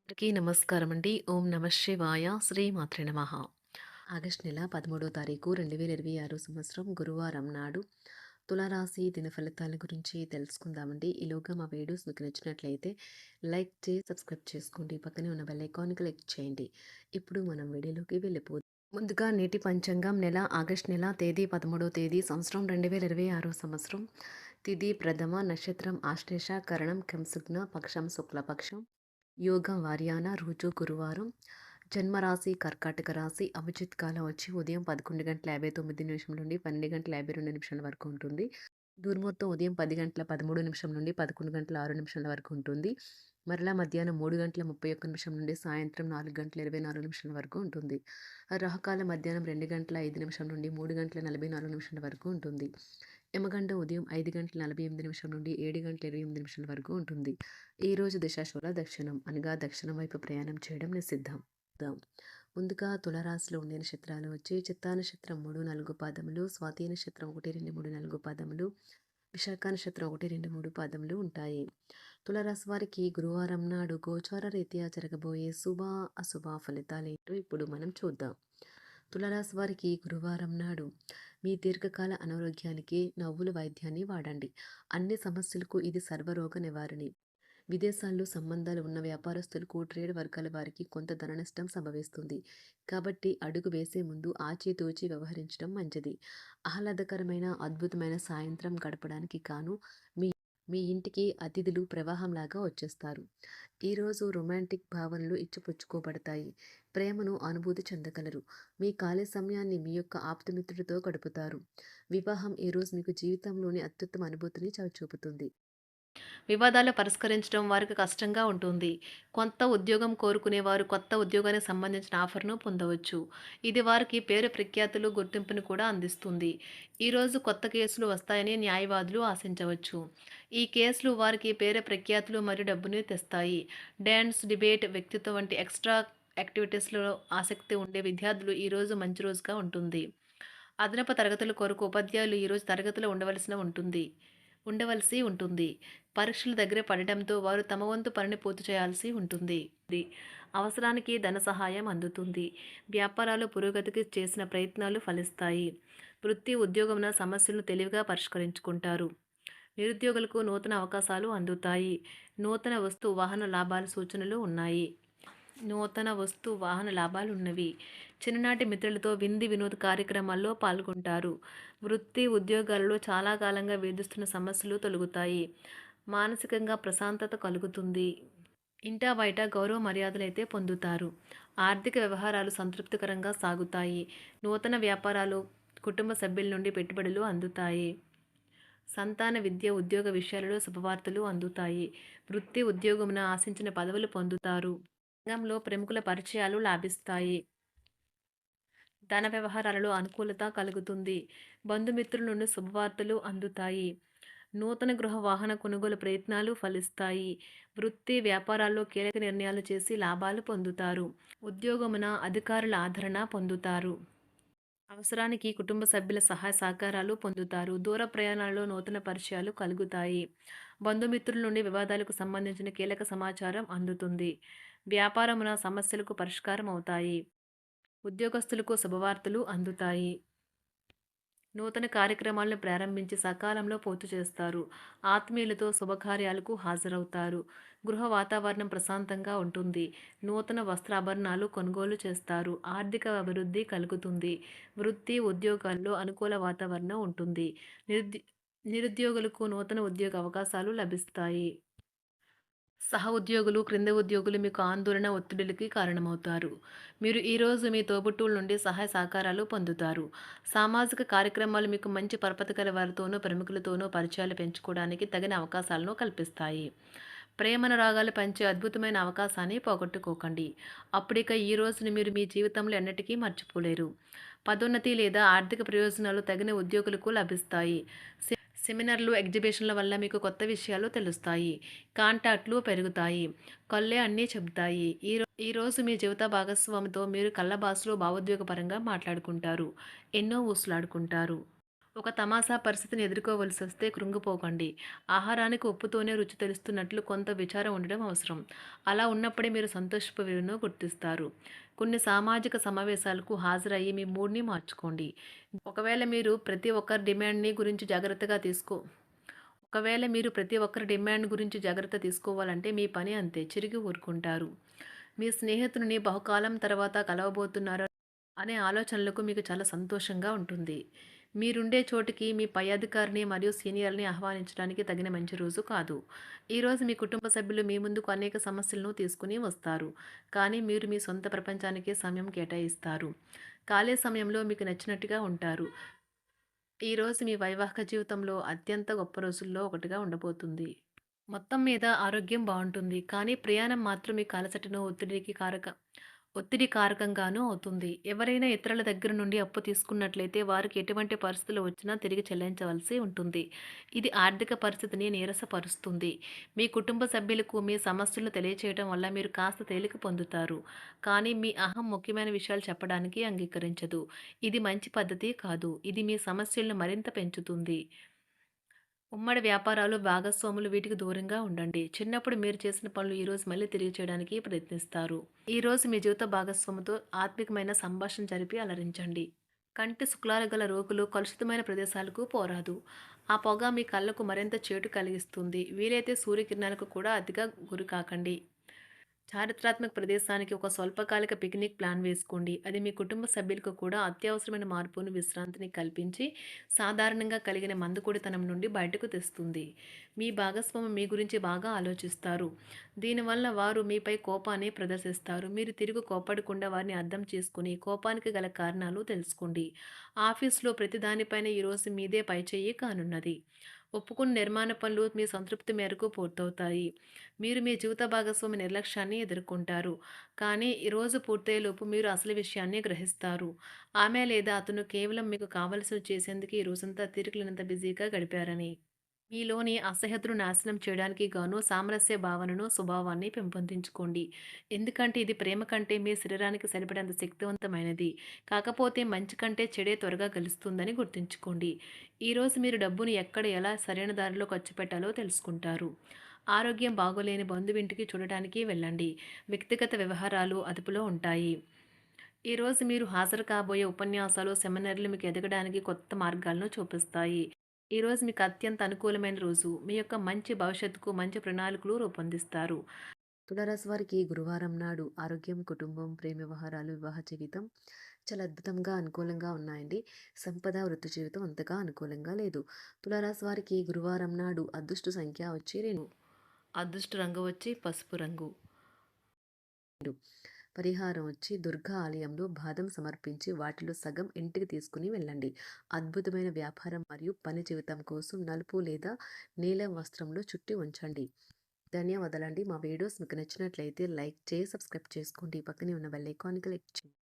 అందరికీ నమస్కారం అండి. ఓం నమ శివాయ. శ్రీమాత్రే నమః. ఆగస్టు నెల 13వ తారీఖు 2026 సంవత్సరం గురువారం నాడు తులారాశి దిన ఫలితాల గురించి తెలుసుకుందామండి. ఈలోగా మా వీడియోస్ మీకు నచ్చినట్లయితే లైక్ చేసి సబ్స్క్రైబ్ చేసుకోండి. పక్కనే ఉన్న బెల్ ఐకాన్ క్లిక్ చేయండి. ఇప్పుడు మనం వీడియోలోకి వెళ్ళిపోదాం. ముందుగా నేటి పంచాంగం నెల ఆగస్టు నెల తేదీ 13వ తేదీ సంవత్సరం 2026 సంవత్సరం. తిథి ప్రథమ, నక్షత్రం ఆశ్లేష, కరణం కంసుగ్న, పక్షం శుక్లపక్షం, యోగం వార్యాన, రోజు గురువారం, జన్మరాశి కర్కాటక రాశి, అభిజిత్ కాలం వచ్చి ఉదయం 11:59 నుండి 12:52 వరకు ఉంటుంది. దుర్ముహూర్తం ఉదయం 10:13 నుండి 11:06 వరకు ఉంటుంది. మరలా మధ్యాహ్నం 3:31 నుండి సాయంత్రం 4:24 వరకు ఉంటుంది. రాహుకాలం మధ్యాహ్నం 2:05 నుండి 3:44 వరకు ఉంటుంది. యమగండం ఉదయం 5:48 నుండి 7:28 వరకు ఉంటుంది. ఈరోజు దిశాశూల దక్షిణం అనగా దక్షిణం వైపు ప్రయాణం చేయడం నిషిద్ధం. ముందుగా తులారాశిలో ఉండే నక్షత్రాలు వచ్చి చిత్తా నక్షత్రం 3, 4 పాదములు, స్వాతి నక్షత్రం 1, 2, 3, 4 పాదములు, విశాఖ నక్షత్రం 1, 2, 3 పాదములు ఉంటాయి. తులారాశి వారికి గురువారం నాడు గోచార రీత్యా జరగబోయే శుభ అశుభ ఫలితాలేంటో ఇప్పుడు మనం చూద్దాం. తులారాశి వారికి గురువారం నాడు మీ దీర్ఘకాల అనారోగ్యానికి నవ్వుల వైద్యాన్ని వాడండి. అన్ని సమస్యలకు ఇది సర్వరోగ నివారణి. విదేశాల్లో సంబంధాలు ఉన్న వ్యాపారస్తులకు, ట్రేడ్ వర్గాల వారికి కొంత ధన నష్టం సంభవిస్తుంది. కాబట్టి అడుగు వేసే ముందు ఆచితూచి వ్యవహరించడం మంచిది. ఆహ్లాదకరమైన అద్భుతమైన సాయంత్రం గడపడానికి కాను మీ మీ ఇంటికి అతిథులు ప్రవాహంలాగా వచ్చేస్తారు. ఈరోజు రొమాంటిక్ భావనలు ఇచ్చిపుచ్చుకోబడతాయి. ప్రేమను అనుభూతి చెందగలరు. మీ ఖాళీ సమయాన్ని మీ యొక్క ఆప్తమిత్రుడితో గడుపుతారు. వివాహం ఈరోజు మీకు జీవితంలోని అత్యుత్తమ అనుభూతిని చవిచూపుతుంది. వివాదాలు పరిష్కరించడం వారికి కష్టంగా ఉంటుంది. కొత్త ఉద్యోగం కోరుకునేవారు కొత్త ఉద్యోగానికి సంబంధించిన ఆఫర్ను పొందవచ్చు. ఇది వారికి పేరు ప్రఖ్యాతులు, గుర్తింపును కూడా అందిస్తుంది. ఈరోజు కొత్త కేసులు వస్తాయని న్యాయవాదులు ఆశించవచ్చు. ఈ కేసులు వారికి పేరు ప్రఖ్యాతులు మరియు డబ్బుని తెస్తాయి. డ్యాన్స్, డిబేట్, వ్యక్తిత్వం వంటి ఎక్స్ట్రా యాక్టివిటీస్లో ఆసక్తి ఉండే విద్యార్థులు ఈరోజు మంచి రోజుగా ఉంటుంది. అదనపు తరగతుల కొరకు ఉపాధ్యాయులు ఈరోజు తరగతిలో ఉండవలసి ఉంటుంది. పరీక్షలు దగ్గర పడటంతో వారు తమ వంతు పనిని పూర్తి చేయాల్సి ఉంటుంది. అవసరానికి ధన సహాయం అందుతుంది. వ్యాపారాలు పురోగతికి చేసిన ప్రయత్నాలు ఫలిస్తాయి. వృత్తి ఉద్యోగమున సమస్యలను తెలివిగా పరిష్కరించుకుంటారు. నిరుద్యోగులకు నూతన అవకాశాలు అందుతాయి. నూతన వస్తు వాహన లాభాల సూచనలు ఉన్నాయి. ఉన్నవి. చిన్ననాటి మిత్రులతో విందు వినోద కార్యక్రమాల్లో పాల్గొంటారు. వృత్తి ఉద్యోగాలలో చాలా కాలంగా వేధిస్తున్న సమస్యలు తొలగుతాయి. మానసికంగా ప్రశాంతత కలుగుతుంది. ఇంటా బయట గౌరవ మర్యాదలైతే పొందుతారు. ఆర్థిక వ్యవహారాలు సంతృప్తికరంగా సాగుతాయి. నూతన వ్యాపారాలు, కుటుంబ సభ్యుల నుండి పెట్టుబడులు అందుతాయి. సంతాన విద్య, ఉద్యోగ విషయాలలో శుభవార్తలు అందుతాయి. వృత్తి ఉద్యోగమున ఆశించిన పదవులు పొందుతారు. రంగంలో ప్రముఖుల పరిచయాలు లాభిస్తాయి. ధన వ్యవహారాలలో అనుకూలత కలుగుతుంది. బంధుమిత్రుల నుండి శుభవార్తలు అందుతాయి. నూతన గృహ వాహన కొనుగోలు ప్రయత్నాలు ఫలిస్తాయి. వృత్తి వ్యాపారాల్లో కీలక నిర్ణయాలు చేసి లాభాలు పొందుతారు. ఉద్యోగమున అధికారుల ఆదరణ పొందుతారు. అవసరానికి కుటుంబ సభ్యుల సహాయ సహకారాలు పొందుతారు. దూర ప్రయాణాలలో నూతన పరిచయాలు కలుగుతాయి. బంధుమిత్రుల నుండి వివాదాలకు సంబంధించిన కీలక సమాచారం అందుతుంది. వ్యాపారమున సమస్యలకు పరిష్కారం అవుతాయి. ఉద్యోగస్తులకు శుభవార్తలు అందుతాయి. నూతన కార్యక్రమాలను ప్రారంభించి సకాలంలో పూర్తి చేస్తారు. ఆత్మీయులతో శుభకార్యాలకు హాజరవుతారు. గృహ వాతావరణం ప్రశాంతంగా ఉంటుంది. నూతన వస్త్రాభరణాలు కొనుగోలు చేస్తారు. ఆర్థిక అభివృద్ధి కలుగుతుంది. వృత్తి ఉద్యోగాల్లో అనుకూల వాతావరణం ఉంటుంది. నిరుద్యోగులకు నూతన ఉద్యోగ అవకాశాలు లభిస్తాయి. సహ ఉద్యోగులు, క్రింద ఉద్యోగులు మీకు ఆందోళన, ఒత్తిడిలకి కారణమవుతారు. మీరు ఈరోజు మీ తోబుట్టువుల నుండి సహాయ సహకారాలు పొందుతారు. సామాజిక కార్యక్రమాలు మీకు మంచి పరపతి గల వారితోనూ, ప్రముఖులతోనూ పరిచయాలు పెంచుకోవడానికి తగిన అవకాశాలను కల్పిస్తాయి. ప్రేమనురాగాలు పంచే అద్భుతమైన అవకాశాన్ని పోగొట్టుకోకండి. అప్పుడిక ఈ రోజుని మీరు మీ జీవితంలో ఎన్నటికీ మర్చిపోలేరు. పదోన్నతి లేదా ఆర్థిక ప్రయోజనాలు తగిన ఉద్యోగులకు లభిస్తాయి. సెమినార్లు, ఎగ్జిబిషన్ల వల్ల మీకు కొత్త విషయాలు తెలుస్తాయి. కాంటాక్ట్లు పెరుగుతాయి. కళ్ళే అన్నీ చెబుతాయి. ఈరోజు మీ జీవిత భాగస్వామితో మీరు కళ్ళ భాషలో భావోద్వేగపరంగా మాట్లాడుకుంటారు. ఎన్నో ఊసులాడుకుంటారు. ఒక తమాషా పరిస్థితిని ఎదుర్కోవలసొస్తే కృంగిపోకండి. ఆహారానికి ఉప్పుతోనే రుచి తెలుస్తున్నట్లు కొంత విచారం ఉండడం అవసరం. అలా ఉన్నప్పుడే మీరు సంతోషపు విలువను గుర్తిస్తారు. కొన్ని సామాజిక సమావేశాలకు హాజరయ్యి మీ మూడ్‌ని మార్చుకోండి. ఒకవేళ మీరు ప్రతి ఒక్కరి డిమాండ్‌ని గురించి జాగ్రత్తగా తీసుకో ఒకవేళ మీరు ప్రతి ఒక్కరి డిమాండ్ గురించి జాగ్రత్త తీసుకోవాలంటే మీ పని అంతే. చిరిగి ఊరుకుంటారు. మీ స్నేహితుడిని బహుకాలం తర్వాత కలవబోతున్నారు అనే ఆలోచనలకు మీకు చాలా సంతోషంగా ఉంటుంది. మీరుండే చోటికి మీ పై అధికారిని మరియు సీనియర్‌ని ఆహ్వానించడానికి తగిన మంచి రోజు కాదు. ఈరోజు మీ కుటుంబ సభ్యులు మీ ముందుకు అనేక సమస్యలను తీసుకుని వస్తారు. కానీ మీరు మీ సొంత ప్రపంచానికే సమయం కేటాయిస్తారు. ఖాళీ సమయంలో మీకు నచ్చినట్టుగా ఉంటారు. ఈరోజు మీ వైవాహిక జీవితంలో అత్యంత గొప్ప రోజుల్లో ఒకటిగా ఉండబోతుంది. మొత్తం మీద ఆరోగ్యం బావుంటుంది. కానీ ప్రయాణం మాత్రం మీకు అలసటను, ఒత్తిడి కారకంగానూ అవుతుంది. ఎవరైనా ఇతరుల దగ్గర నుండి అప్పు తీసుకున్నట్లయితే వారికి ఎటువంటి పరిస్థితులు వచ్చినా తిరిగి చెల్లించవలసి ఉంటుంది. ఇది ఆర్థిక పరిస్థితిని నీరసపరుస్తుంది. మీ కుటుంబ సభ్యులకు మీ సమస్యలను తెలియచేయడం వల్ల మీరు కాస్త తేలిక పొందుతారు. కానీ మీ అహం ముఖ్యమైన విషయాలు చెప్పడానికి అంగీకరించదు. ఇది మంచి పద్ధతి కాదు. ఇది మీ సమస్యలను మరింత పెంచుతుంది. ఉమ్మడి వ్యాపారాలు, భాగస్వాములు వీటికి దూరంగా ఉండండి. చిన్నప్పుడు మీరు చేసిన పనులు ఈరోజు మళ్ళీ తిరిగి చేయడానికి ప్రయత్నిస్తారు. ఈరోజు మీ జీవిత భాగస్వామితో ఆత్మికమైన సంభాషణ జరిపి అలరించండి. కంటి శుక్లాలు గల రోగులు కలుషితమైన ప్రదేశాలకు పోరాదు. ఆ పొగ మీ కళ్ళకు మరింత చేటు కలిగిస్తుంది. వీలైతే సూర్యకిరణాలకు కూడా అతిగా గురికాకండి. చారిత్రాత్మక ప్రదేశానికి ఒక స్వల్పకాలిక పిక్నిక్ ప్లాన్ వేసుకోండి. అది మీ కుటుంబ సభ్యులకు కూడా అత్యవసరమైన మార్పును, విశ్రాంతిని కల్పించి సాధారణంగా కలిగిన మందుకొడితనం నుండి బయటకు తెస్తుంది. మీ భాగస్వామి మీ గురించి బాగా ఆలోచిస్తారు. దీనివల్ల వారు మీపై కోపాన్ని ప్రదర్శిస్తారు. మీరు తిరిగి కోప్పడకుండా వారిని అర్థం చేసుకుని కోపానికి గల కారణాలు తెలుసుకోండి. ఆఫీస్‌లో ప్రతి దానిపైన ఈరోజు మీదే పైచేయి కానున్నది. ఒప్పుకున్న నిర్మాణ పనులు మీ సంతృప్తి మేరకు పూర్తవుతాయి. మీరు మీ జీవిత భాగస్వామి నిర్లక్ష్యాన్ని ఎదుర్కొంటారు. కానీ ఈ రోజు పూర్తయ్యేలోపు మీరు అసలు విషయాన్ని గ్రహిస్తారు. ఆమె లేదా అతను కేవలం మీకు కావలసినవి చేసేందుకు ఈ రోజంతా తీరికలేనంత బిజీగా గడిపారని. మీలోని అసహ్యతను నాశనం చేయడానికి గాను సామరస్య భావనను, స్వభావాన్ని పెంపొందించుకోండి. ఎందుకంటే ఇది ప్రేమ కంటే మీ శరీరానికి సరిపడేంత శక్తివంతమైనది. కాకపోతే మంచి కంటే చెడే త్వరగా గెలుస్తుందని గుర్తుంచుకోండి. ఈరోజు మీరు డబ్బును ఎక్కడ, ఎలా సరైన దారిలో ఖర్చు పెట్టాలో తెలుసుకుంటారు. ఆరోగ్యం బాగోలేని బంధువింటికి చూడటానికి వెళ్ళండి. వ్యక్తిగత వ్యవహారాలు అదుపులో ఉంటాయి. ఈరోజు మీరు హాజరు కాబోయే ఉపన్యాసాలు, సెమినార్లు మీకు ఎదగడానికి కొత్త మార్గాలను చూపిస్తాయి. ఈరోజు మీకు అత్యంత అనుకూలమైన రోజు. మీ యొక్క మంచి భవిష్యత్తుకు మంచి ప్రణాళికలు రూపొందిస్తారు. తులారాశి వారికి గురువారం నాడు ఆరోగ్యం, కుటుంబం, ప్రేమ వ్యవహారాలు, వివాహ జీవితం చాలా అద్భుతంగా అనుకూలంగా ఉన్నాయండి. సంపద, వృత్తి జీవితం అంతగా అనుకూలంగా లేదు. తులారాశి వారికి గురువారం నాడు అదృష్ట సంఖ్య వచ్చి 2. అదృష్ట రంగు వచ్చి పసుపు రంగు. పరిహారం వచ్చి దుర్గా ఆలయంలో బాదం సమర్పించి వాటిలో సగం ఇంటికి తీసుకుని వెళ్ళండి. అద్భుతమైన వ్యాపారం మరియు పని జీవితం కోసం నలుపు లేదా నీలం వస్త్రంలో చుట్టి ఉంచండి. ధన్యవాదాలండి. మా వీడియోస్ మీకు నచ్చినట్లయితే లైక్ చేసి సబ్స్క్రైబ్ చేసుకోండి. పక్కనే ఉన్న బెల్ ఐకాన్‌ని క్లిక్ చేయండి.